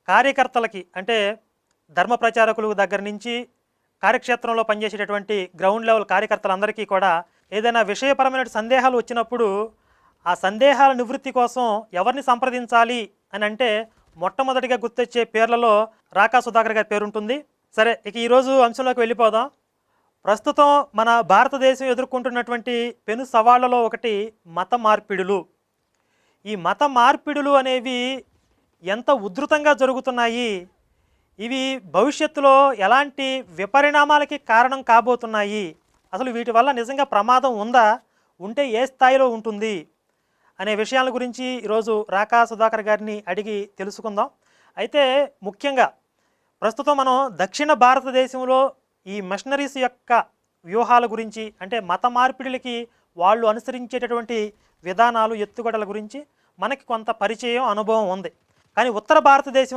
కార్యకర్తలకి అంటే ధర్మ ప్రచారకులు దగ్గర నుంచి కార్యక్షేత్రంలో పనిచేసేటటువంటి గ్రౌండ్ లెవెల్ కార్యకర్తలందరికీ కూడా ఏదైనా విషయపరమైన సందేహాలు వచ్చినప్పుడు ఆ సందేహాల నివృత్తి కోసం ఎవరిని సంప్రదించాలి అని అంటే మొట్టమొదటిగా గుర్తొచ్చే పేర్లలో రాకా సుధాకర్ గారి పేరు ఉంటుంది. సరే, ఇక ఈరోజు అంశంలోకి వెళ్ళిపోదాం. ప్రస్తుతం మన భారతదేశం ఎదుర్కొంటున్నటువంటి పెను సవాళ్లలో ఒకటి మత మార్పిడులు. ఈ మత మార్పిడులు అనేవి ఎంత ఉధృతంగా జరుగుతున్నాయి, ఇవి భవిష్యత్తులో ఎలాంటి విపరిణామాలకి కారణం కాబోతున్నాయి, అసలు వీటి వల్ల నిజంగా ప్రమాదం ఉందా, ఉంటే ఏ స్థాయిలో ఉంటుంది అనే విషయాల గురించి ఈరోజు రాకా సుధాకర్ గారిని అడిగి తెలుసుకుందాం. అయితే ముఖ్యంగా ప్రస్తుతం మనం దక్షిణ భారతదేశంలో ఈ మిషనరీస్ యొక్క వ్యూహాల గురించి అంటే మత మార్పిడిలకి వాళ్ళు అనుసరించేటటువంటి విధానాలు ఎత్తుగడల గురించి మనకి కొంత పరిచయం అనుభవం ఉంది. కానీ ఉత్తర భారతదేశం